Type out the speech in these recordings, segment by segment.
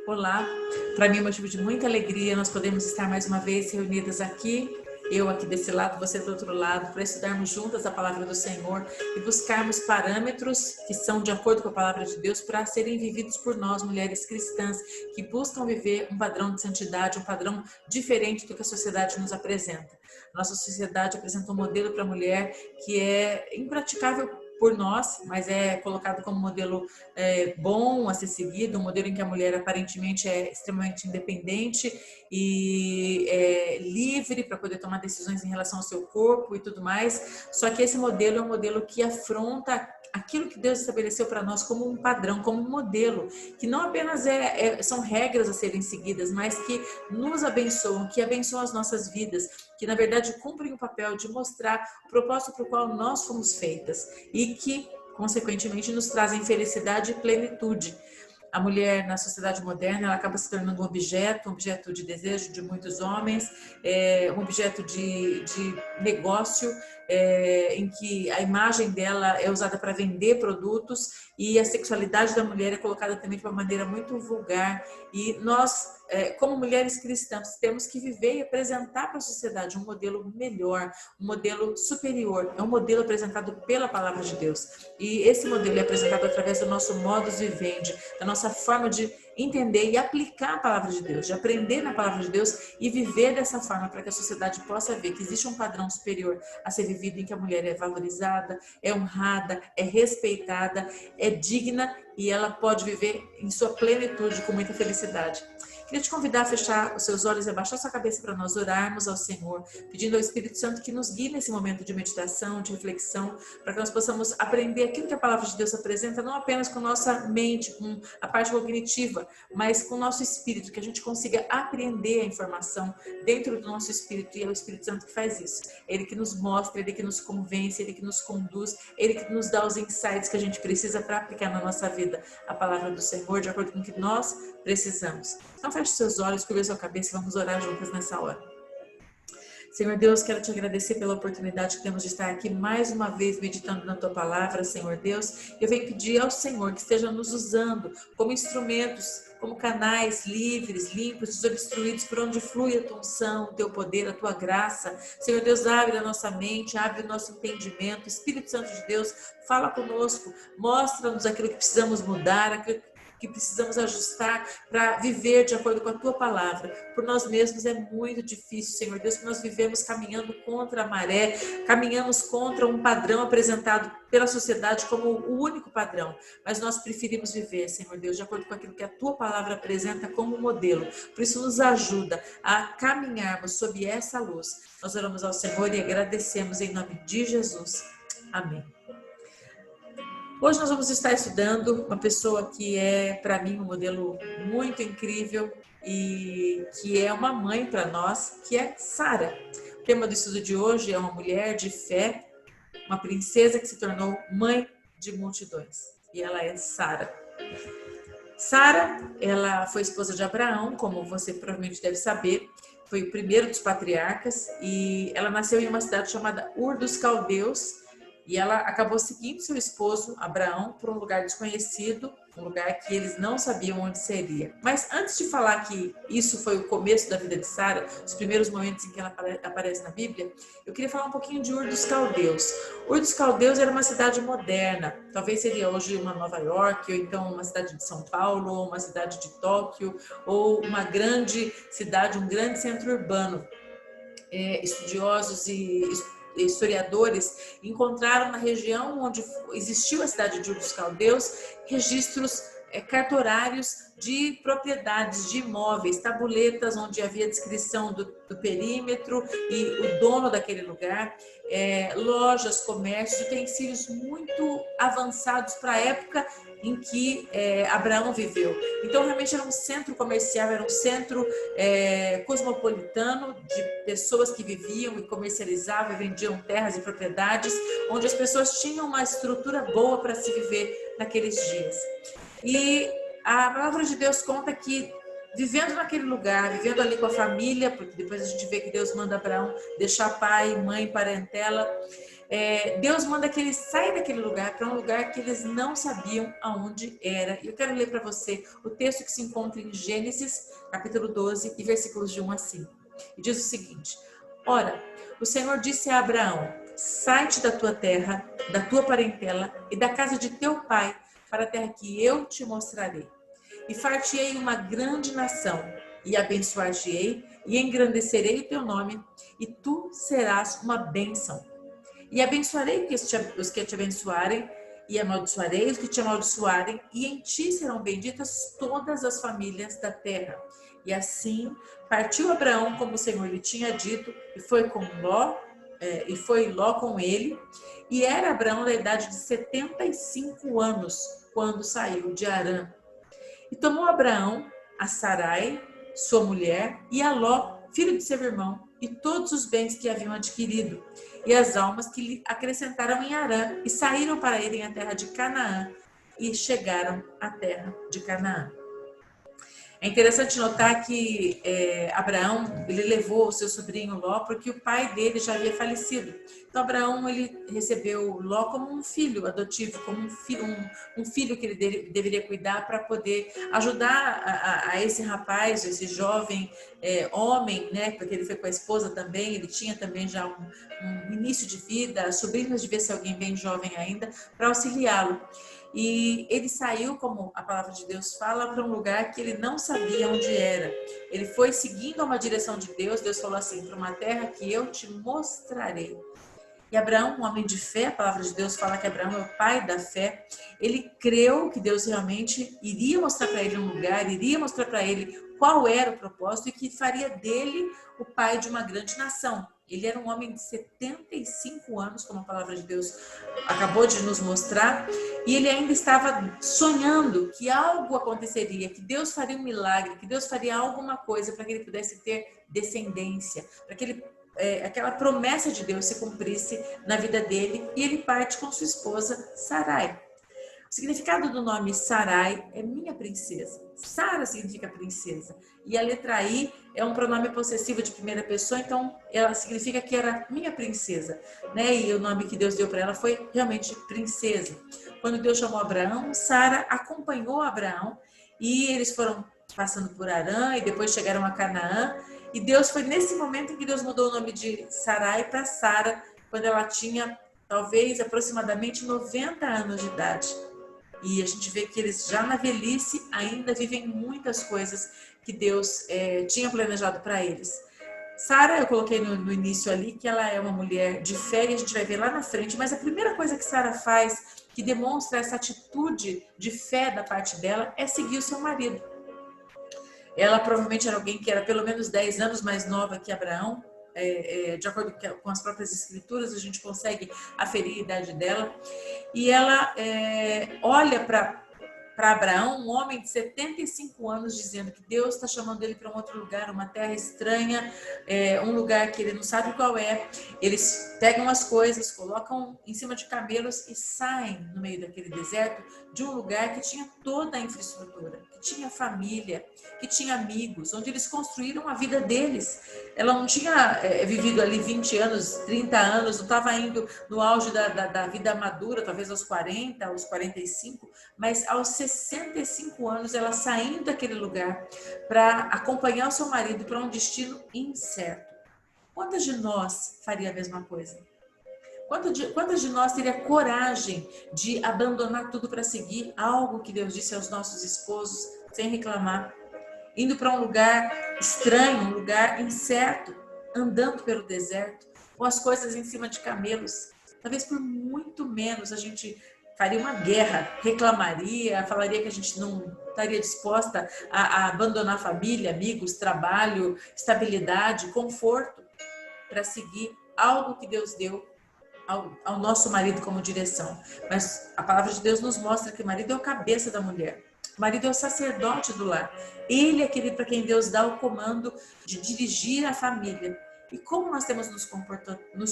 Olá, para mim é um motivo de muita alegria nós podemos estar mais uma vez reunidas aqui, eu aqui desse lado, você do outro lado, para estudarmos juntas a palavra do Senhor e buscarmos parâmetros que são de acordo com a palavra de Deus para serem vividos por nós, mulheres cristãs, que buscam viver um padrão de santidade, um padrão diferente do que a sociedade nos apresenta. Nossa sociedade apresenta um modelo para a mulher que é impraticável por nós, mas é colocado como modelo bom a ser seguido, um modelo em que a mulher aparentemente é extremamente independente e livre para poder tomar decisões em relação ao seu corpo e tudo mais. Só que esse modelo é um modelo que afronta aquilo que Deus estabeleceu para nós como um padrão, como um modelo, que não apenas são regras a serem seguidas, mas que nos abençoam, que abençoam as nossas vidas, que na verdade cumprem o papel de mostrar o propósito para o qual nós fomos feitas e que, consequentemente, nos trazem felicidade e plenitude. A mulher na sociedade moderna ela acaba se tornando um objeto de desejo de muitos homens, um objeto de negócio, em que a imagem dela é usada para vender produtos e a sexualidade da mulher é colocada também de uma maneira muito vulgar. E nós, como mulheres cristãs, temos que viver e apresentar para a sociedade um modelo melhor, um modelo superior. É um modelo apresentado pela palavra de Deus. E esse modelo é apresentado através do nosso modus vivendi, da nossa forma de entender e aplicar a palavra de Deus, de aprender na palavra de Deus e viver dessa forma para que a sociedade possa ver que existe um padrão superior a ser vivido em que a mulher é valorizada, é honrada, é respeitada, é digna e ela pode viver em sua plenitude com muita felicidade. Queria te convidar a fechar os seus olhos e abaixar sua cabeça para nós orarmos ao Senhor, pedindo ao Espírito Santo que nos guie nesse momento de meditação, de reflexão, para que nós possamos aprender aquilo que a palavra de Deus apresenta, não apenas com nossa mente, com a parte cognitiva, mas com o nosso espírito, que a gente consiga apreender a informação dentro do nosso espírito, e é o Espírito Santo que faz isso. Ele que nos mostra, ele que nos convence, ele que nos conduz, ele que nos dá os insights que a gente precisa para aplicar na nossa vida a palavra do Senhor, de acordo com o que nós precisamos. Então feche seus olhos, curva sua cabeça e vamos orar juntas nessa hora. Senhor Deus, quero te agradecer pela oportunidade que temos de estar aqui mais uma vez meditando na tua palavra, Senhor Deus. Eu venho pedir ao Senhor que esteja nos usando como instrumentos, como canais livres, limpos, desobstruídos, por onde flui a tua unção, o teu poder, a tua graça. Senhor Deus, abre a nossa mente, abre o nosso entendimento. Espírito Santo de Deus, fala conosco, mostra-nos aquilo que precisamos mudar, aquilo que precisamos ajustar para viver de acordo com a tua palavra. Por nós mesmos é muito difícil, Senhor Deus, que nós vivemos caminhando contra a maré, caminhamos contra um padrão apresentado pela sociedade como o único padrão, mas nós preferimos viver, Senhor Deus, de acordo com aquilo que a tua palavra apresenta como modelo. Por isso nos ajuda a caminharmos sob essa luz. Nós oramos ao Senhor e agradecemos em nome de Jesus. Amém. Hoje nós vamos estar estudando uma pessoa que é, para mim, um modelo muito incrível e que é uma mãe para nós, que é Sara. O tema do estudo de hoje é uma mulher de fé, uma princesa que se tornou mãe de multidões. E ela é Sara. Sara, ela foi esposa de Abraão, como você provavelmente deve saber, foi o primeiro dos patriarcas e ela nasceu em uma cidade chamada Ur dos Caldeus. E ela acabou seguindo seu esposo, Abraão, para um lugar desconhecido, um lugar que eles não sabiam onde seria. Mas antes de falar que isso foi o começo da vida de Sara, os primeiros momentos em que ela aparece na Bíblia, eu queria falar um pouquinho de Ur dos Caldeus. Ur dos Caldeus era uma cidade moderna, talvez seria hoje uma Nova York, ou então uma cidade de São Paulo, ou uma cidade de Tóquio, ou uma grande cidade, um grande centro urbano. Estudiosos e historiadores encontraram na região onde existiu a cidade de Ur dos Caldeus registros cartorários de propriedades, de imóveis, tabuletas onde havia descrição do perímetro e o dono daquele lugar, lojas, comércios, utensílios muito avançados para a época em que Abraão viveu. Então, realmente era um centro comercial, era um centro cosmopolitano de pessoas que viviam e comercializavam e vendiam terras e propriedades, onde as pessoas tinham uma estrutura boa para se viver naqueles dias. E a palavra de Deus conta que, vivendo naquele lugar, vivendo ali com a família, porque depois a gente vê que Deus manda Abraão deixar pai, mãe, parentela, Deus manda que eles saiam daquele lugar para um lugar que eles não sabiam aonde era. Eu quero ler para você o texto que se encontra em Gênesis, capítulo 12, e versículos de 1 a 5. E diz o seguinte: Ora, o Senhor disse a Abraão: sai-te da tua terra, da tua parentela e da casa de teu pai, para a terra que eu te mostrarei. E far-te-ei uma grande nação, e abençoar-te-ei, e engrandecerei o teu nome, e tu serás uma bênção. E abençoarei os que te abençoarem, e amaldiçoarei os que te amaldiçoarem, e em ti serão benditas todas as famílias da terra. E assim partiu Abraão como o Senhor lhe tinha dito, e foi Ló com ele. E era Abraão da idade de 75 anos, quando saiu de Harã. E tomou Abraão a Sarai, sua mulher, e a Ló, filho de seu irmão, e todos os bens que haviam adquirido, e as almas que lhe acrescentaram em Harã, e saíram para irem à terra de Canaã, e chegaram à terra de Canaã. É interessante notar que Abraão, ele levou o seu sobrinho Ló porque o pai dele já havia falecido. Então Abraão, ele recebeu Ló como um filho adotivo, como um filho que ele deveria cuidar para poder ajudar a esse rapaz, esse jovem homem, né? Porque ele foi com a esposa também, ele tinha também já um início de vida, sobrinhos devia ser alguém bem jovem ainda, para auxiliá-lo. E ele saiu, como a palavra de Deus fala, para um lugar que ele não sabia onde era. Ele foi seguindo uma direção de Deus. Deus falou assim: para uma terra que eu te mostrarei. E Abraão, um homem de fé, a palavra de Deus fala que Abraão é o pai da fé. Ele creu que Deus realmente iria mostrar para ele um lugar, iria mostrar para ele qual era o propósito e que faria dele o pai de uma grande nação. Ele era um homem de 75 anos, como a palavra de Deus acabou de nos mostrar, e ele ainda estava sonhando que algo aconteceria, que Deus faria um milagre, que Deus faria alguma coisa para que ele pudesse ter descendência, para que ele aquela promessa de Deus se cumprisse na vida dele, e ele parte com sua esposa Sarai. O significado do nome Sarai é minha princesa. Sara significa princesa. E a letra I é um pronome possessivo de primeira pessoa, então ela significa que era minha princesa, né? E o nome que Deus deu para ela foi realmente princesa. Quando Deus chamou Abraão, Sara acompanhou Abraão e eles foram passando por Harã e depois chegaram a Canaã. E Deus foi nesse momento em que Deus mudou o nome de Sarai para Sara, quando ela tinha talvez aproximadamente 90 anos de idade. E a gente vê que eles já na velhice ainda vivem muitas coisas que Deus tinha planejado para eles. Sara, eu coloquei no início ali que ela é uma mulher de fé e a gente vai ver lá na frente, mas a primeira coisa que Sara faz, que demonstra essa atitude de fé da parte dela, é seguir o seu marido. Ela provavelmente era alguém que era pelo menos 10 anos mais nova que Abraão. De acordo com as próprias escrituras, a gente consegue aferir a idade dela. E ela olha para Abraão, um homem de 75 anos, dizendo que Deus está chamando ele para um outro lugar, uma terra estranha, um lugar que ele não sabe qual é. Eles pegam as coisas, colocam em cima de camelos e saem no meio daquele deserto de um lugar que tinha toda a infraestrutura, que tinha família, que tinha amigos, onde eles construíram a vida deles. Ela não tinha vivido ali 20 anos, 30 anos, não estava indo no auge da vida madura, talvez aos 40, aos 45, mas aos 65 anos ela saindo daquele lugar para acompanhar o seu marido para um destino incerto. Quantas de nós faria a mesma coisa? Quantas de nós teria coragem de abandonar tudo para seguir algo que Deus disse aos nossos esposos, sem reclamar, indo para um lugar estranho, um lugar incerto, andando pelo deserto, com as coisas em cima de camelos? Talvez por muito menos a gente faria uma guerra, reclamaria, falaria que a gente não estaria disposta a abandonar família, amigos, trabalho, estabilidade, conforto, para seguir algo que Deus deu ao nosso marido como direção. Mas a palavra de Deus nos mostra que o marido é o cabeça da mulher. O marido é o sacerdote do lar. Ele é aquele para quem Deus dá o comando de dirigir a família. E como nós temos nos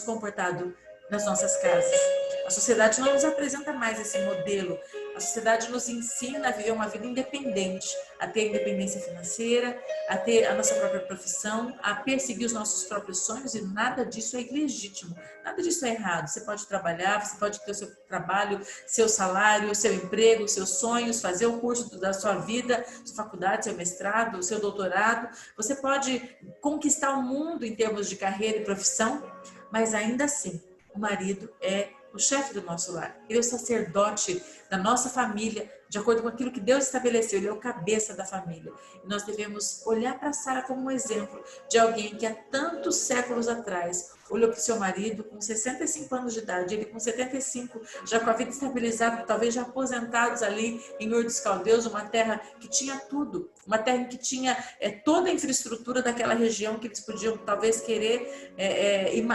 comportado nas nossas casas? A sociedade não nos apresenta mais esse modelo A sociedade nos ensina a viver uma vida independente, a ter independência financeira, a ter a nossa própria profissão, a perseguir os nossos próprios sonhos, e nada disso é ilegítimo, nada disso é errado. Você pode trabalhar, você pode ter o seu trabalho, seu salário, seu emprego, seus sonhos, fazer o curso da sua vida, sua faculdade, seu mestrado, seu doutorado. Você pode conquistar o mundo em termos de carreira e profissão, mas ainda assim, o marido é o chefe do nosso lar. Ele é o sacerdote da nossa família, de acordo com aquilo que Deus estabeleceu. Ele é o cabeça da família. E nós devemos olhar para Sara como um exemplo de alguém que há tantos séculos atrás olhou para o seu marido com 65 anos de idade, ele com 75, já com a vida estabilizada, talvez já aposentados ali em Ur dos Caldeus, uma terra que tinha tudo, uma terra que tinha toda a infraestrutura daquela região que eles podiam talvez querer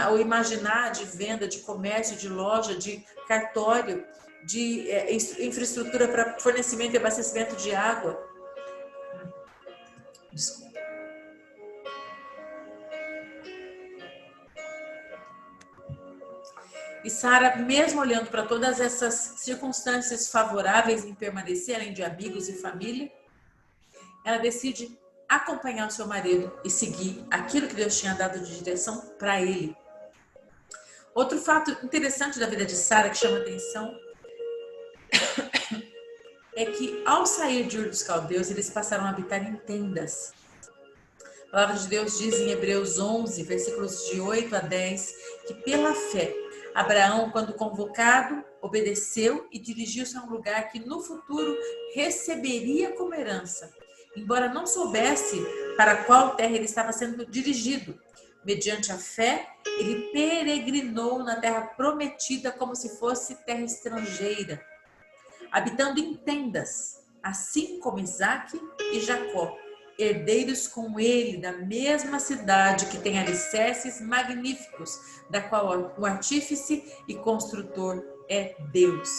ou imaginar, de venda, de comércio, de loja, de cartório, de infraestrutura para fornecimento e abastecimento de água. Desculpa. E Sara, mesmo olhando para todas essas circunstâncias favoráveis em permanecer, além de amigos e família, ela decide acompanhar o seu marido e seguir aquilo que Deus tinha dado de direção para ele. Outro fato interessante da vida de Sara que chama atenção é que ao sair de Ur dos Caldeus, eles passaram a habitar em tendas. A palavra de Deus diz em Hebreus 11, versículos de 8 a 10, que pela fé, Abraão, quando convocado, obedeceu e dirigiu-se a um lugar que no futuro receberia como herança, embora não soubesse para qual terra ele estava sendo dirigido. Mediante a fé, ele peregrinou na terra prometida como se fosse terra estrangeira, habitando em tendas, assim como Isaque e Jacó, herdeiros com ele da mesma cidade que tem alicerces magníficos, da qual o artífice e construtor é Deus.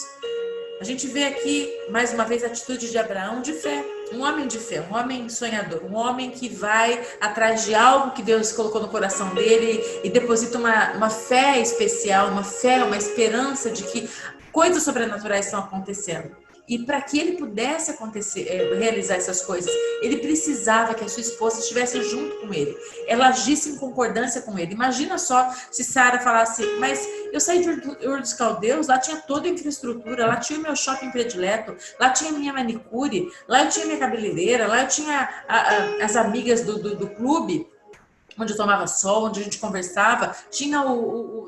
A gente vê aqui, mais uma vez, a atitude de Abraão de fé, um homem de fé, um homem sonhador, um homem que vai atrás de algo que Deus colocou no coração dele e deposita uma fé especial, uma fé, uma esperança de que coisas sobrenaturais estão acontecendo. E para que ele pudesse realizar essas coisas, ele precisava que a sua esposa estivesse junto com ele. Ela agisse em concordância com ele. Imagina só se Sara falasse, mas eu saí de Ur dos Caldeus, lá tinha toda a infraestrutura, lá tinha o meu shopping predileto, lá tinha minha manicure, lá eu tinha minha cabeleireira, lá eu tinha as amigas do clube, onde eu tomava sol, onde a gente conversava, tinha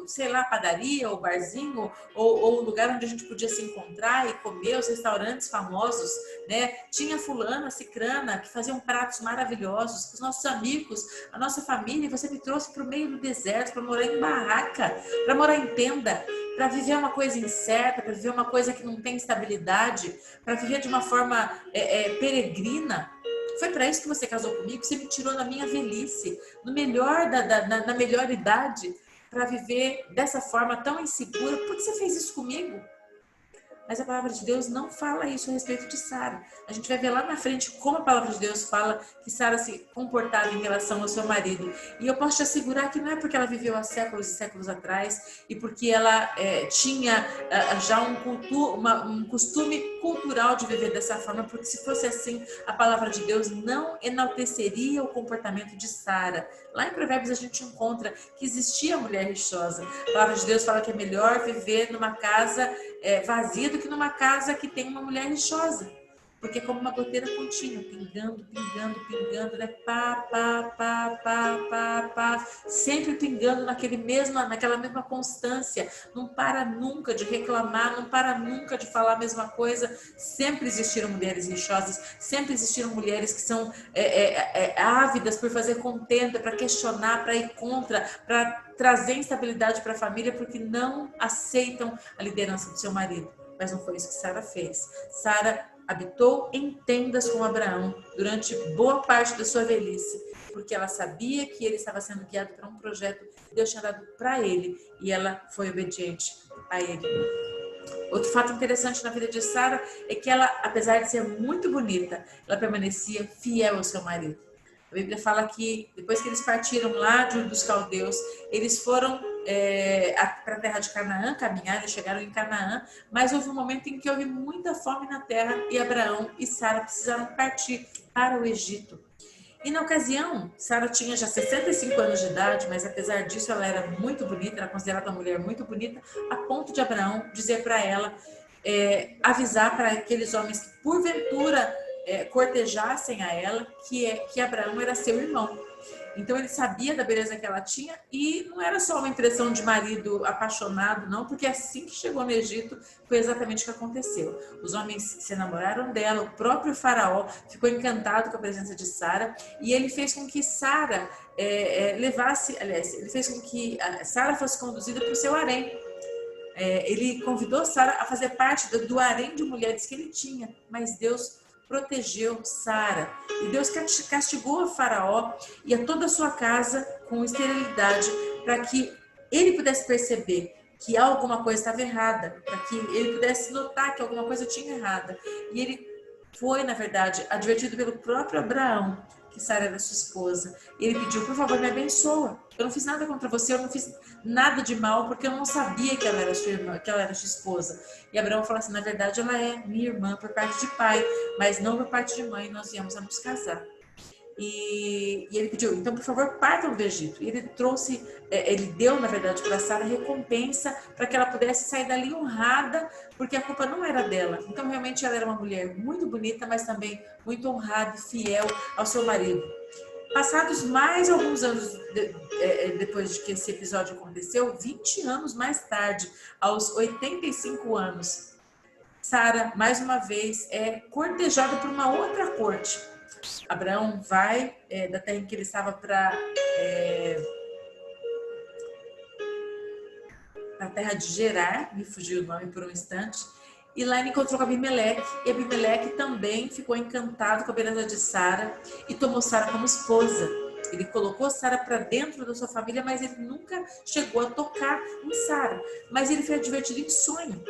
sei lá, a padaria, o barzinho, ou o lugar onde a gente podia se encontrar e comer, os restaurantes famosos, né? Tinha fulana, cicrana, que faziam pratos maravilhosos, os nossos amigos, a nossa família, e você me trouxe para o meio do deserto, para morar em barraca, para morar em tenda, para viver uma coisa incerta, para viver uma coisa que não tem estabilidade, para viver de uma forma peregrina. Foi para isso que você casou comigo? Você me tirou na minha velhice, no melhor na melhor idade, para viver dessa forma tão insegura. Por que você fez isso comigo? Mas a palavra de Deus não fala isso a respeito de Sara. A gente vai ver lá na frente como a palavra de Deus fala que Sara se comportava em relação ao seu marido. E eu posso te assegurar que não é porque ela viveu há séculos e séculos atrás e porque ela tinha já um costume cultural de viver dessa forma, porque se fosse assim, a palavra de Deus não enalteceria o comportamento de Sara. Lá em Provérbios a gente encontra que existia mulher rixosa. A palavra de Deus fala que é melhor viver numa casa vazia do que numa casa que tem uma mulher rixosa. Porque é como uma goteira contínua, pingando, pingando, pingando, né? Pá, pá, pá, pá, pá, pá, sempre pingando naquela mesma constância. Não para nunca de reclamar, não para nunca de falar a mesma coisa. Sempre existiram mulheres rixosas, sempre existiram mulheres que são ávidas por fazer contenda, para questionar, para ir contra, para trazer instabilidade para a família, porque não aceitam a liderança do seu marido. Mas não foi isso que Sara fez. Sara habitou em tendas com Abraão durante boa parte da sua velhice, porque ela sabia que ele estava sendo guiado para um projeto que Deus tinha dado para ele, e ela foi obediente a ele. Outro fato interessante na vida de Sara é que ela, apesar de ser muito bonita, ela permanecia fiel ao seu marido. A Bíblia fala que depois que eles partiram lá de Ur dos Caldeus, eles foram para a terra de Canaã, caminhar, eles chegaram em Canaã, mas houve um momento em que houve muita fome na terra e Abraão e Sara precisaram partir para o Egito. E na ocasião, Sara tinha já 65 anos de idade, mas apesar disso ela era muito bonita, era considerada uma mulher muito bonita, a ponto de Abraão dizer para ela, avisar para aqueles homens que porventura cortejassem a ela, que Abraão era seu irmão. Então ele sabia da beleza que ela tinha e não era só uma impressão de marido apaixonado, não, porque assim que chegou no Egito foi exatamente o que aconteceu. Os homens se enamoraram dela, o próprio faraó ficou encantado com a presença de Sara e ele fez com que Sara ele fez com que Sara fosse conduzida para o seu harém. Ele convidou Sara a fazer parte do harém de mulheres que ele tinha, mas Deus protegeu Sara. E Deus castigou a Faraó e a toda a sua casa com esterilidade, para que ele pudesse perceber que alguma coisa estava errada, para que ele pudesse notar que alguma coisa tinha errada. E ele foi, na verdade, advertido pelo próprio Abraão que Sara era sua esposa. E ele pediu, por favor, me abençoa. Eu não fiz nada contra você, eu não fiz nada de mal, porque eu não sabia que ela era sua irmã, que ela era sua esposa. E Abraão falou assim, na verdade, ela é minha irmã por parte de pai, mas não por parte de mãe, nós viemos a nos casar. E ele pediu, então, por favor, partam do Egito. E ele trouxe, ele deu, na verdade, para Sara recompensa para que ela pudesse sair dali honrada, porque a culpa não era dela. Então, realmente, ela era uma mulher muito bonita, mas também muito honrada e fiel ao seu marido. Passados mais alguns anos depois de que esse episódio aconteceu, 20 anos mais tarde, aos 85 anos, Sara, mais uma vez, é cortejada por uma outra corte. Abraão vai da terra em que ele estava para a terra de Gerar, me fugiu o nome por um instante, e lá ele encontrou com Abimeleque, e Abimeleque também ficou encantado com a beleza de Sara e tomou Sara como esposa. Ele colocou Sara para dentro da sua família, mas ele nunca chegou a tocar em Sara. Mas ele foi advertido em sonho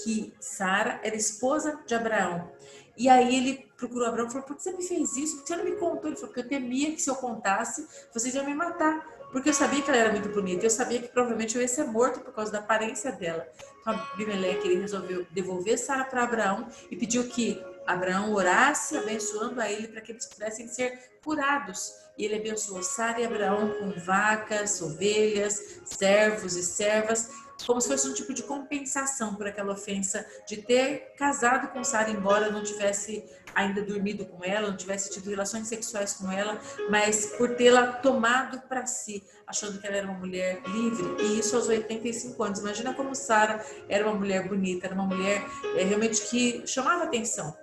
que Sara era esposa de Abraão. E aí ele procurou Abraão e falou, por que você me fez isso? Por que você não me contou? Ele falou, porque eu temia que se eu contasse, vocês iam me matar. Porque eu sabia que ela era muito bonita, eu sabia que provavelmente eu ia ser morto por causa da aparência dela. Então Abimeleque, ele resolveu devolver Sara para Abraão e pediu que Abraão orasse, abençoando a ele para que eles pudessem ser curados. E ele abençoou Sara e Abraão com vacas, ovelhas, servos e servas, como se fosse um tipo de compensação por aquela ofensa de ter casado com Sara, embora não tivesse ainda dormido com ela, não tivesse tido relações sexuais com ela, mas por tê-la tomado para si, achando que ela era uma mulher livre, e isso aos 85 anos. Imagina como Sara era uma mulher bonita, era uma mulher realmente que chamava atenção.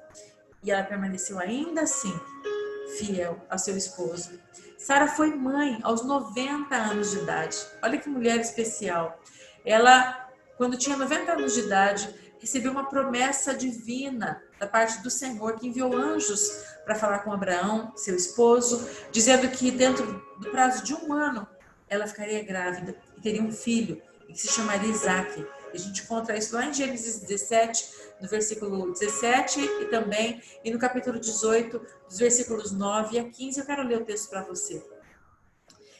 E ela permaneceu ainda assim fiel ao seu esposo. Sara foi mãe aos 90 anos de idade. Olha que mulher especial. Ela, quando tinha 90 anos de idade, recebeu uma promessa divina da parte do Senhor, que enviou anjos para falar com Abraão, seu esposo, dizendo que dentro do prazo de 1 ano ela ficaria grávida e teria um filho, que se chamaria Isaque. A gente encontra isso lá em Gênesis 17, no versículo 17 e no capítulo 18, dos versículos 9 a 15. Eu quero ler o texto para você.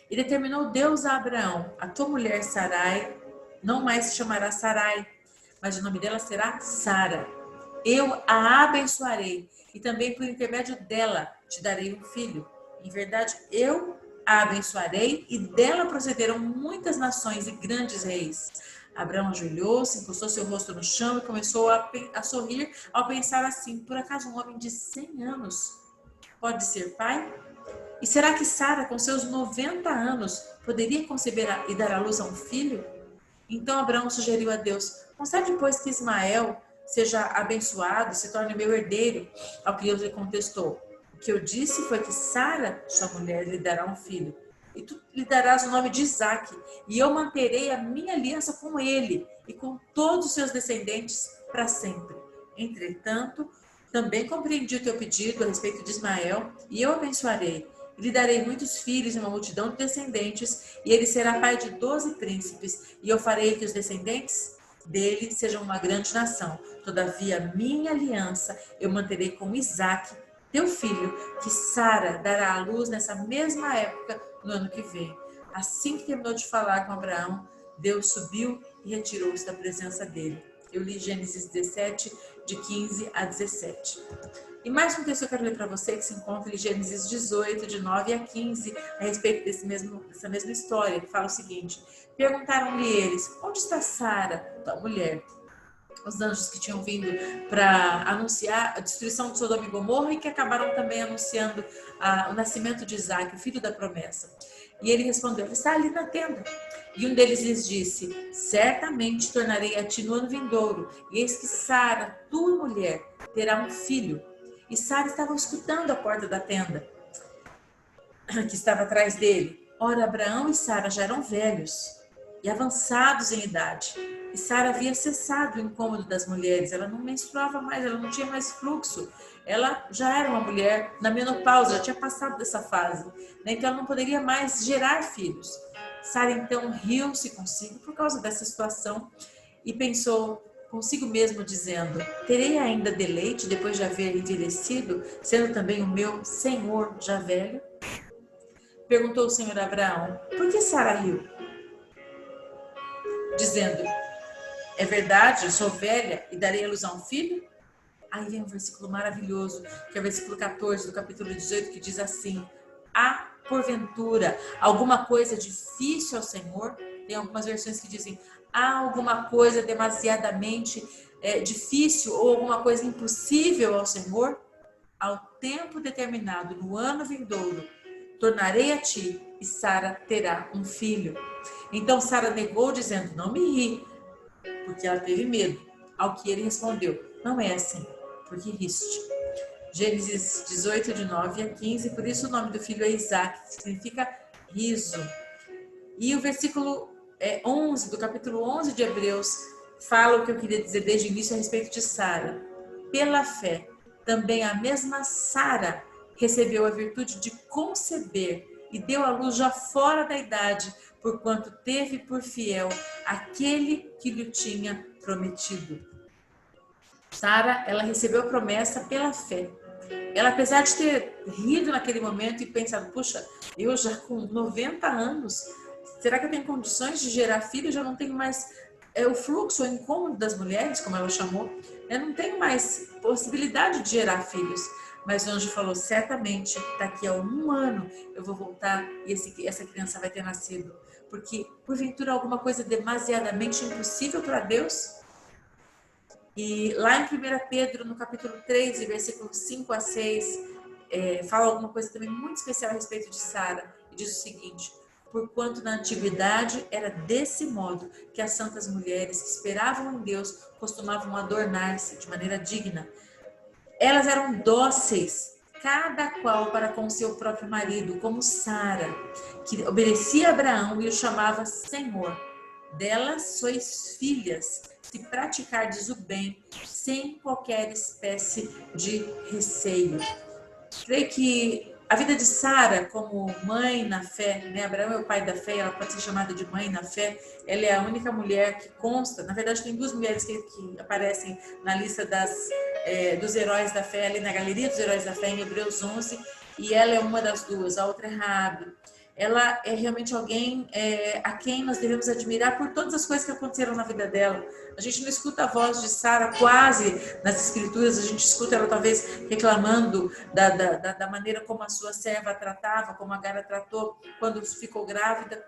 E determinou Deus a Abraão, a tua mulher Sarai não mais se chamará Sarai, mas o nome dela será Sara. Eu a abençoarei e também por intermédio dela te darei um filho. Em verdade, eu a abençoarei e dela procederão muitas nações e grandes reis. Abraão ajoelhou-se, encostou seu rosto no chão e começou a sorrir ao pensar assim, por acaso um homem de 100 anos pode ser pai? E será que Sara, com seus 90 anos, poderia conceber e dar à luz a um filho? Então Abraão sugeriu a Deus, concede, pois, que Ismael seja abençoado, se torne meu herdeiro. Ao que Deus lhe contestou, o que eu disse foi que Sara, sua mulher, lhe dará um filho. E tu lhe darás o nome de Isaque, e eu manterei a minha aliança com ele e com todos os seus descendentes para sempre. Entretanto, também compreendi o teu pedido a respeito de Ismael, e eu abençoarei. Lhe darei muitos filhos e uma multidão de descendentes, e ele será pai de 12 príncipes, e eu farei que os descendentes dele sejam uma grande nação. Todavia, minha aliança eu manterei com Isaque, teu filho, que Sara dará à luz nessa mesma época, no ano que vem. Assim que terminou de falar com Abraão, Deus subiu e retirou-se da presença dele. Eu li Gênesis 17, de 15 a 17. E mais um texto que eu quero ler para você, que se encontra em Gênesis 18, de 9 a 15, a respeito dessa mesma história, que fala o seguinte: perguntaram-lhe eles, onde está Sara, tua mulher? Os anjos que tinham vindo para anunciar a destruição de Sodoma e Gomorra e que acabaram também anunciando o nascimento de Isaac, o filho da promessa. E ele respondeu, está ali na tenda. E um deles lhes disse, certamente tornarei a ti no ano vindouro, e eis que Sara, tua mulher, terá um filho. E Sara estava escutando a porta da tenda, que estava atrás dele. Ora, Abraão e Sara já eram velhos e avançados em idade. E Sara havia cessado o incômodo das mulheres, ela não menstruava mais, ela não tinha mais fluxo. Ela já era uma mulher na menopausa, já tinha passado dessa fase, né? Então ela não poderia mais gerar filhos. Sara então riu-se consigo por causa dessa situação e pensou consigo mesmo dizendo, terei ainda deleite depois de haver envelhecido, sendo também o meu senhor já velho? Perguntou o Senhor a Abraão, por que Sara riu? Dizendo, é verdade, eu sou velha e darei à luz a um filho? Aí vem um versículo maravilhoso, que é o versículo 14 do capítulo 18, que diz assim, há porventura alguma coisa difícil ao Senhor? Tem algumas versões que dizem, há alguma coisa demasiadamente difícil ou alguma coisa impossível ao Senhor? Ao tempo determinado, no ano vindouro, tornarei a ti e Sara terá um filho. Então Sara negou, dizendo, não me ri, porque ela teve medo. Ao que ele respondeu, não é assim, porque riste. Gênesis 18, de 9 a 15, por isso o nome do filho é Isaac, que significa riso. E o versículo 11, do capítulo 11 de Hebreus, fala o que eu queria dizer desde o início a respeito de Sara. Pela fé, também a mesma Sara recebeu a virtude de conceber e deu à luz já fora da idade, porquanto teve por fiel aquele que lhe tinha prometido. Sara, ela recebeu a promessa pela fé. Ela, apesar de ter rido naquele momento e pensado, puxa, eu já com 90 anos, será que eu tenho condições de gerar filho? Eu já não tenho mais o fluxo, o incômodo das mulheres, como ela chamou. Eu não tenho mais possibilidade de gerar filhos. Mas o anjo falou, certamente, daqui a um ano eu vou voltar e essa criança vai ter nascido. Porque, porventura, alguma coisa demasiadamente impossível para Deus? E lá em 1 Pedro, no capítulo 3, versículos 5 a 6, fala alguma coisa também muito especial a respeito de Sara. E diz o seguinte, porquanto na antiguidade era desse modo que as santas mulheres que esperavam em Deus costumavam adornar-se de maneira digna. Elas eram dóceis, cada qual para com seu próprio marido, como Sara, que obedecia a Abraão e o chamava Senhor. Delas sois filhas, se praticardes o bem, sem qualquer espécie de receio. Creio que a vida de Sara como mãe na fé, né? Abraão é o pai da fé, ela pode ser chamada de mãe na fé, ela é a única mulher que consta, na verdade tem duas mulheres que aparecem na lista dos heróis da fé, ali na galeria dos heróis da fé em Hebreus 11, e ela é uma das duas, a outra é Raabe. Ela é realmente alguém a quem nós devemos admirar por todas as coisas que aconteceram na vida dela. A gente não escuta a voz de Sara quase nas escrituras, a gente escuta ela talvez reclamando da maneira como a sua serva a tratava, como Agar a tratou quando ficou grávida.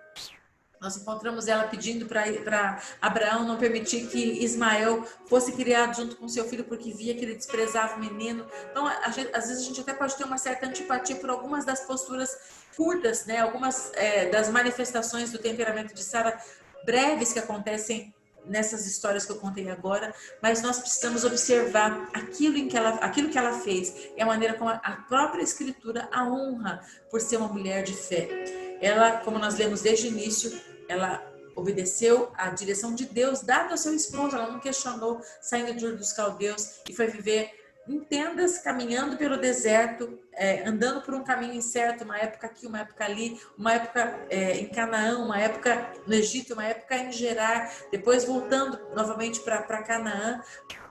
Nós encontramos ela pedindo para Abraão não permitir que Ismael fosse criado junto com seu filho, porque via que ele desprezava o menino. Então, às vezes a gente até pode ter uma certa antipatia por algumas das posturas curtas, né? Algumas das manifestações do temperamento de Sara breves que acontecem nessas histórias que eu contei agora, mas nós precisamos observar aquilo que ela fez e a maneira como a própria Escritura a honra por ser uma mulher de fé. Ela, como nós lemos desde o início, ela obedeceu à direção de Deus dada ao seu esposo, ela não questionou, saindo de Ur dos Caldeus e foi viver em tendas, caminhando pelo deserto, andando por um caminho incerto, uma época aqui, uma época ali, uma época em Canaã, uma época no Egito, uma época em Gerar, depois voltando novamente para Canaã,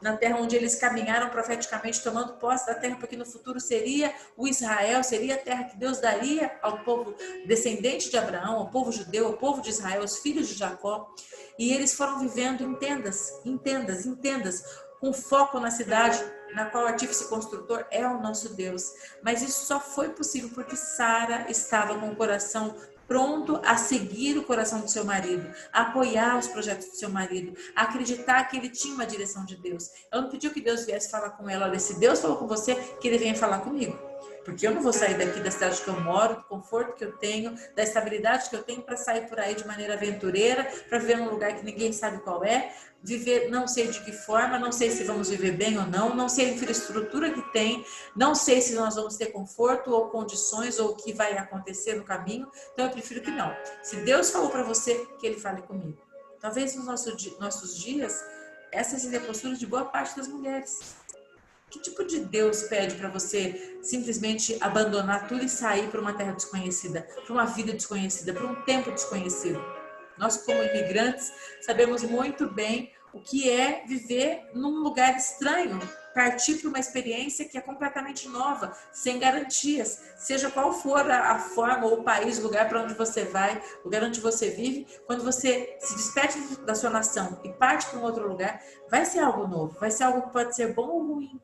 na terra onde eles caminharam profeticamente, tomando posse da terra, porque no futuro seria o Israel, seria a terra que Deus daria ao povo descendente de Abraão, ao povo judeu, ao povo de Israel, aos filhos de Jacó. E eles foram vivendo em tendas, em tendas, em tendas, com foco na cidade na qual o artífice construtor é o nosso Deus. Mas isso só foi possível porque Sara estava com o coração pronto a seguir o coração do seu marido, a apoiar os projetos do seu marido, a acreditar que ele tinha uma direção de Deus. Ela não pediu que Deus viesse falar com ela, olha, se Deus falou com você, que ele venha falar comigo. Porque eu não vou sair daqui da cidade que eu moro, do conforto que eu tenho, da estabilidade que eu tenho para sair por aí de maneira aventureira, para viver num lugar que ninguém sabe qual é, viver não sei de que forma, não sei se vamos viver bem ou não, não sei a infraestrutura que tem, não sei se nós vamos ter conforto ou condições ou o que vai acontecer no caminho, então eu prefiro que não. Se Deus falou para você, que ele fale comigo. Talvez nos nossos dias, essa seja a postura de boa parte das mulheres. Que tipo de Deus pede para você simplesmente abandonar tudo e sair para uma terra desconhecida, para uma vida desconhecida, para um tempo desconhecido? Nós, como imigrantes, sabemos muito bem o que é viver num lugar estranho, partir para uma experiência que é completamente nova, sem garantias, seja qual for a forma ou o país, o lugar para onde você vai, o lugar onde você vive. Quando você se despede da sua nação e parte para um outro lugar, vai ser algo novo, vai ser algo que pode ser bom ou ruim.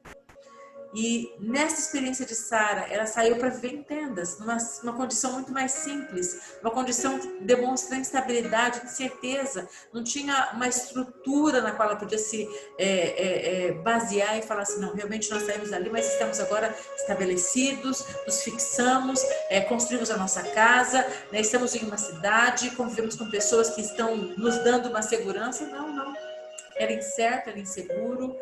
E nessa experiência de Sara, ela saiu para viver em tendas, numa condição muito mais simples, uma condição que demonstra instabilidade, incerteza, não tinha uma estrutura na qual ela podia se basear e falar assim, não, realmente nós saímos dali, mas estamos agora estabelecidos, nos fixamos, construímos a nossa casa, né, estamos em uma cidade, convivemos com pessoas que estão nos dando uma segurança. Não, não. Era incerto, era inseguro,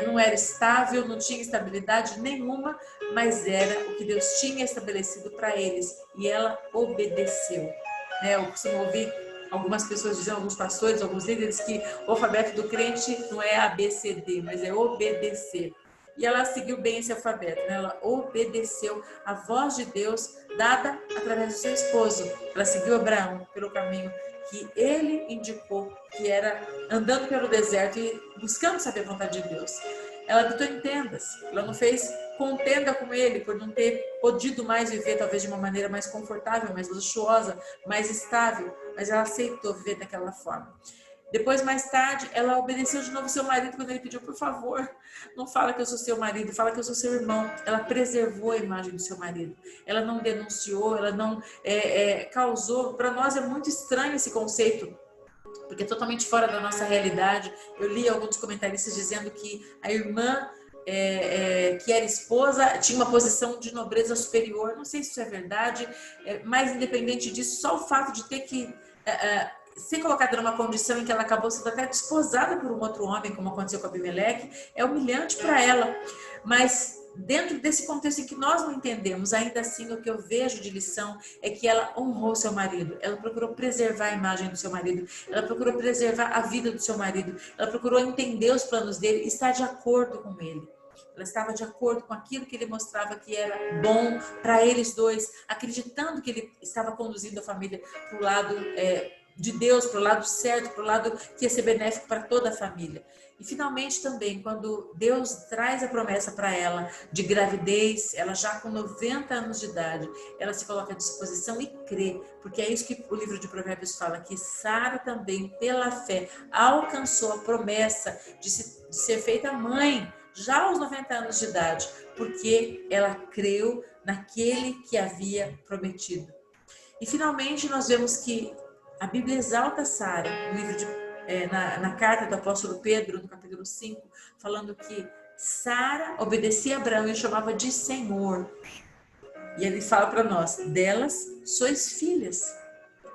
não era estável, não tinha estabilidade nenhuma, mas era o que Deus tinha estabelecido para eles, e ela obedeceu. Eu costumo ouvir algumas pessoas dizendo, alguns pastores, alguns líderes, que o alfabeto do crente não é A, B, C, D, mas é obedecer. E ela seguiu bem esse alfabeto, né? Ela obedeceu a voz de Deus dada através do seu esposo. Ela seguiu Abraão pelo caminho que ele indicou, que era andando pelo deserto e buscando saber a vontade de Deus. Ela habitou em tendas, ela não fez contenda com ele por não ter podido mais viver talvez de uma maneira mais confortável, mais luxuosa, mais estável, mas ela aceitou viver daquela forma. Depois, mais tarde, ela obedeceu de novo seu marido quando ele pediu, por favor, não fala que eu sou seu marido, fala que eu sou seu irmão. Ela preservou a imagem do seu marido. Ela não denunciou, ela não causou. Para nós é muito estranho esse conceito, porque é totalmente fora da nossa realidade. Eu li alguns comentaristas dizendo que a irmã que era esposa tinha uma posição de nobreza superior. Não sei se isso é verdade, mas independente disso, só o fato de ter que ser colocada numa condição em que ela acabou sendo até desposada por um outro homem, como aconteceu com Abimeleque, é humilhante para ela. Mas dentro desse contexto em que nós não entendemos, ainda assim o que eu vejo de lição é que ela honrou seu marido, ela procurou preservar a imagem do seu marido, ela procurou preservar a vida do seu marido, ela procurou entender os planos dele e estar de acordo com ele. Ela estava de acordo com aquilo que ele mostrava que era bom para eles dois, acreditando que ele estava conduzindo a família para o lado de Deus, para o lado certo, para o lado que ia ser benéfico para toda a família. E finalmente também, quando Deus traz a promessa para ela de gravidez, ela já com 90 anos de idade, ela se coloca à disposição e crê, porque é isso que o livro de Provérbios fala, que Sara também, pela fé, alcançou a promessa de ser feita mãe, já aos 90 anos de idade, porque ela creu naquele que havia prometido. E finalmente nós vemos que a Bíblia exalta Sara, no livro na carta do apóstolo Pedro, no capítulo 5, falando que Sara obedecia a Abraão e chamava de Senhor. E ele fala para nós, delas sois filhas,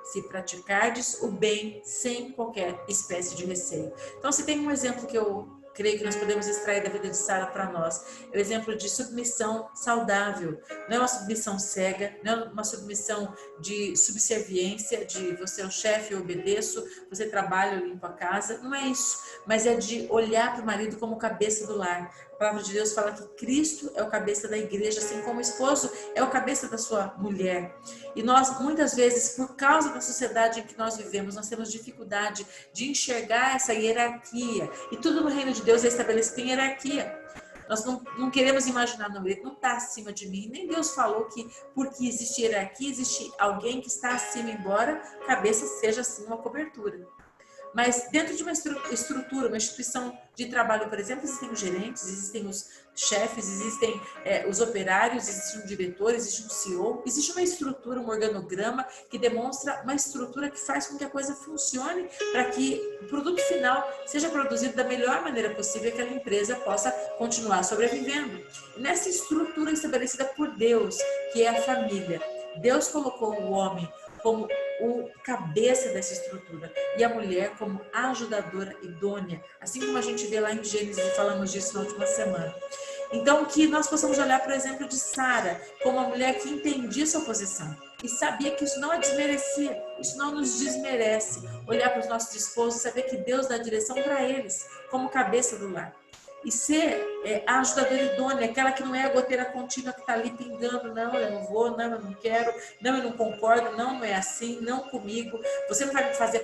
se praticardes o bem sem qualquer espécie de receio. Então, se tem um exemplo que eu creio que nós podemos extrair da vida de Sara para nós. É o exemplo de submissão saudável. Não é uma submissão cega, não é uma submissão de subserviência, de você é o chefe, eu obedeço, você trabalha, eu limpo a casa. Não é isso, mas é de olhar para o marido como cabeça do lar. A palavra de Deus fala que Cristo é o cabeça da igreja, assim como o esposo é o cabeça da sua mulher. E nós, muitas vezes, por causa da sociedade em que nós vivemos, nós temos dificuldade de enxergar essa hierarquia. E tudo no reino de Deus é estabelecido em hierarquia. Nós não queremos imaginar, não, ele não está acima de mim. Nem Deus falou que porque existe hierarquia, existe alguém que está acima, embora a cabeça seja assim uma cobertura. Mas dentro de uma estrutura, uma instituição de trabalho, por exemplo, existem os gerentes, existem os chefes, existem os operários, existe um diretor, existe um CEO, existe uma estrutura, um organograma que demonstra uma estrutura que faz com que a coisa funcione para que o produto final seja produzido da melhor maneira possível e que aquela empresa possa continuar sobrevivendo. E nessa estrutura estabelecida por Deus, que é a família, Deus colocou o homem como o cabeça dessa estrutura e a mulher como ajudadora idônea, assim como a gente vê lá em Gênesis e falamos disso na última semana. Então, que nós possamos olhar para o exemplo de Sara como uma mulher que entendia sua posição e sabia que isso não a desmerecia, isso não nos desmerece. Olhar para os nossos esposos e saber que Deus dá direção para eles como cabeça do lar. E ser a ajudadora idônea, aquela que não é a goteira contínua que está ali pingando, não, eu não vou, não, eu não quero, não, eu não concordo, não é assim, não comigo, você não vai me fazer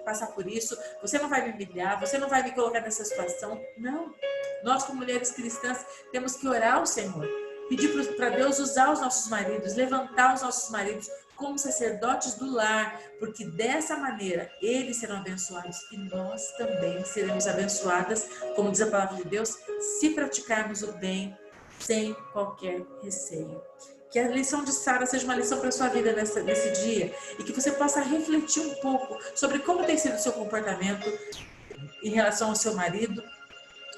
passar por isso, você não vai me humilhar, você não vai me colocar nessa situação. Não, nós como mulheres cristãs temos que orar ao Senhor, pedir para Deus usar os nossos maridos, levantar os nossos maridos como sacerdotes do lar, porque dessa maneira eles serão abençoados e nós também seremos abençoadas, como diz a palavra de Deus, se praticarmos o bem sem qualquer receio. Que a lição de Sara seja uma lição para a sua vida nesse dia e que você possa refletir um pouco sobre como tem sido o seu comportamento em relação ao seu marido,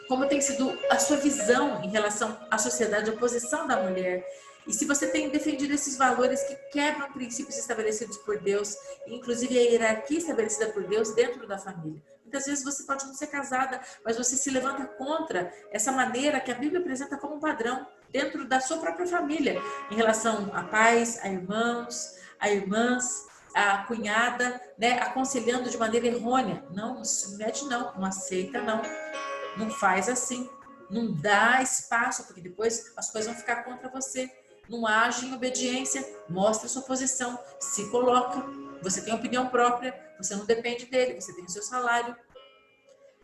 como tem sido a sua visão em relação à sociedade, à posição da mulher. E se você tem defendido esses valores que quebram princípios estabelecidos por Deus, inclusive a hierarquia estabelecida por Deus dentro da família. Muitas vezes você pode não ser casada, mas você se levanta contra essa maneira que a Bíblia apresenta como um padrão dentro da sua própria família, em relação a pais, a irmãos, a irmãs, a cunhada, né, aconselhando de maneira errônea. Não se submete, não aceita, não faz assim, não dá espaço, porque depois as coisas vão ficar contra você. Não age em obediência, mostra sua posição, se coloca, você tem opinião própria, você não depende dele, você tem o seu salário.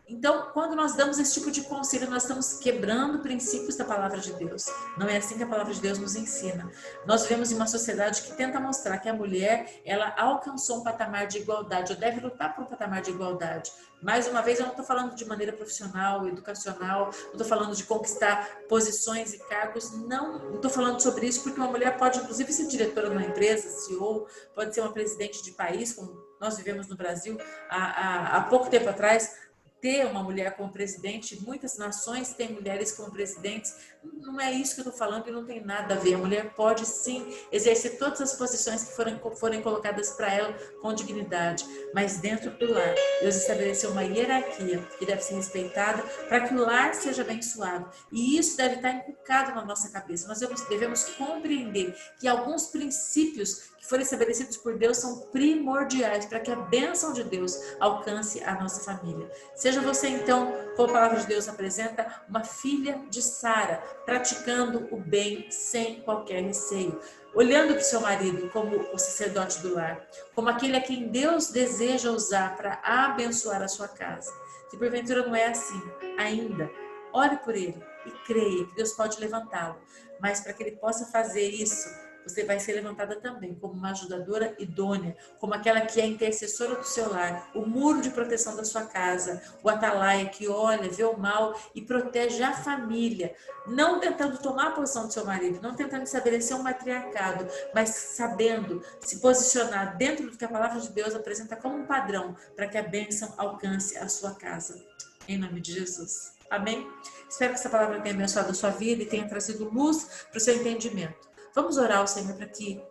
Então, quando nós damos esse tipo de conselho, nós estamos quebrando princípios da palavra de Deus. Não é assim que a palavra de Deus nos ensina. Nós vivemos em uma sociedade que tenta mostrar que a mulher, ela alcançou um patamar de igualdade, ou deve lutar por um patamar de igualdade. Mais uma vez, eu não estou falando de maneira profissional, educacional, não estou falando de conquistar posições e cargos, não estou falando sobre isso, porque uma mulher pode, inclusive, ser diretora de uma empresa, CEO, pode ser uma presidente de país, como nós vivemos no Brasil há pouco tempo atrás. Ter uma mulher como presidente, muitas nações têm mulheres como presidentes, não é isso que eu estou falando e não tem nada a ver. A mulher pode sim exercer todas as posições que forem colocadas para ela com dignidade, mas dentro do lar, Deus estabeleceu uma hierarquia que deve ser respeitada para que o lar seja abençoado, e isso deve estar inculcado na nossa cabeça. Nós devemos compreender que alguns princípios que foram estabelecidos por Deus são primordiais para que a bênção de Deus alcance a nossa família. Seja você então, como a palavra de Deus apresenta, uma filha de Sara, praticando o bem sem qualquer receio, olhando para o seu marido como o sacerdote do lar, como aquele a quem Deus deseja usar para abençoar a sua casa. Se porventura não é assim ainda, ore por ele e creia que Deus pode levantá-lo, mas para que ele possa fazer isso, você vai ser levantada também como uma ajudadora idônea, como aquela que é intercessora do seu lar, o muro de proteção da sua casa, o atalaia que olha, vê o mal e protege a família, não tentando tomar a posição do seu marido, não tentando estabelecer um matriarcado, mas sabendo se posicionar dentro do que a palavra de Deus apresenta como um padrão para que a bênção alcance a sua casa. Em nome de Jesus. Amém? Espero que essa palavra tenha abençoado a sua vida e tenha trazido luz para o seu entendimento. Vamos orar ao Senhor para que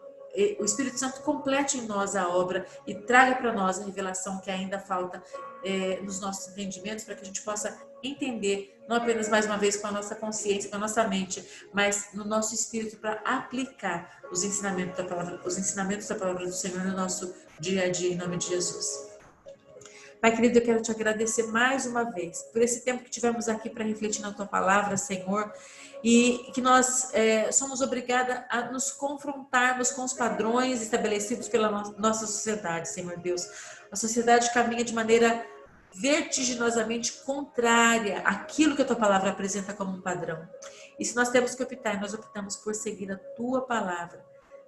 o Espírito Santo complete em nós a obra e traga para nós a revelação que ainda falta nos nossos entendimentos, para que a gente possa entender, não apenas mais uma vez com a nossa consciência, com a nossa mente, mas no nosso espírito, para aplicar os ensinamentos da palavra do Senhor no nosso dia a dia, em nome de Jesus. Pai querido, eu quero te agradecer mais uma vez por esse tempo que tivemos aqui para refletir na tua palavra, Senhor, e que nós somos obrigadas a nos confrontarmos com os padrões estabelecidos pela nossa sociedade, Senhor Deus. A sociedade caminha de maneira vertiginosamente contrária àquilo que a tua palavra apresenta como um padrão. E se nós temos que optar, nós optamos por seguir a tua palavra.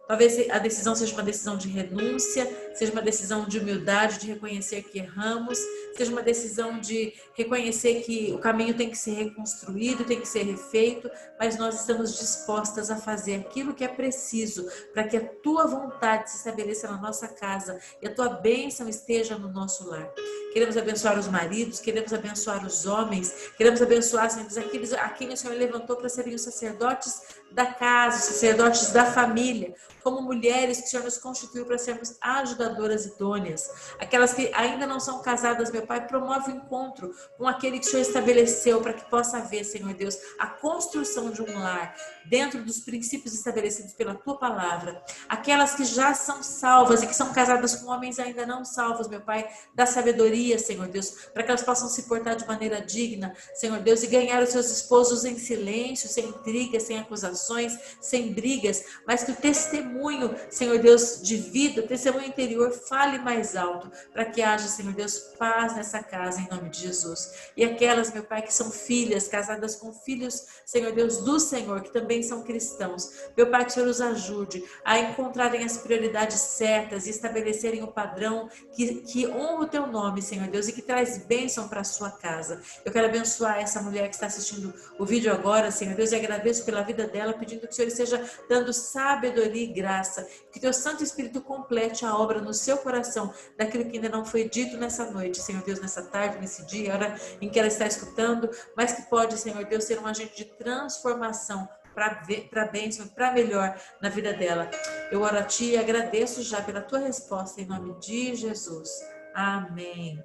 Talvez a decisão seja uma decisão de renúncia, seja uma decisão de humildade, de reconhecer que erramos, seja uma decisão de reconhecer que o caminho tem que ser reconstruído, tem que ser refeito, mas nós estamos dispostas a fazer aquilo que é preciso para que a tua vontade se estabeleça na nossa casa e a tua bênção esteja no nosso lar. Queremos abençoar os maridos, queremos abençoar os homens, queremos abençoar, Senhor, aqueles a quem o Senhor levantou para serem os sacerdotes da casa, os sacerdotes da família, como mulheres que o Senhor nos constituiu para sermos ajudadoras idôneas. Aquelas que ainda não são casadas, meu Pai, promove o encontro com aquele que o Senhor estabeleceu para que possa haver, Senhor Deus, a construção de um lar dentro dos princípios estabelecidos pela Tua Palavra. Aquelas que já são salvas e que são casadas com homens ainda não salvos, meu Pai, dá sabedoria, Senhor Deus, para que elas possam se portar de maneira digna, Senhor Deus, e ganhar os seus esposos em silêncio, sem intrigas, sem acusações, sem brigas, mas que o testemunho, Senhor Deus, de vida, o testemunho interior fale mais alto, para que haja, Senhor Deus, paz nessa casa, em nome de Jesus. E aquelas, meu Pai, que são filhas, casadas com filhos, Senhor Deus, do Senhor, que também são cristãos, meu Pai, que o Senhor os ajude a encontrarem as prioridades certas e estabelecerem o padrão que honra o Teu nome, Senhor Deus, e que traz bênção para a sua casa. Eu quero abençoar essa mulher que está assistindo o vídeo agora, Senhor Deus, e agradeço pela vida dela, pedindo que o Senhor esteja dando sabedoria e graça, que Teu Santo Espírito complete a obra no seu coração, daquilo que ainda não foi dito nessa noite, Senhor Deus, nessa tarde, nesse dia, a hora em que ela está escutando, mas que pode, Senhor Deus, ser um agente de transformação para bênção, para melhor na vida dela. Eu oro a Ti e agradeço já pela Tua resposta, em nome de Jesus. Amém.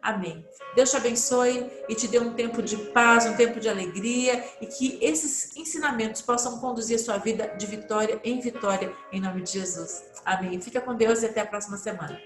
Amém. Deus te abençoe e te dê um tempo de paz, um tempo de alegria e que esses ensinamentos possam conduzir a sua vida de vitória em vitória, em nome de Jesus. Amém. Fica com Deus e até a próxima semana.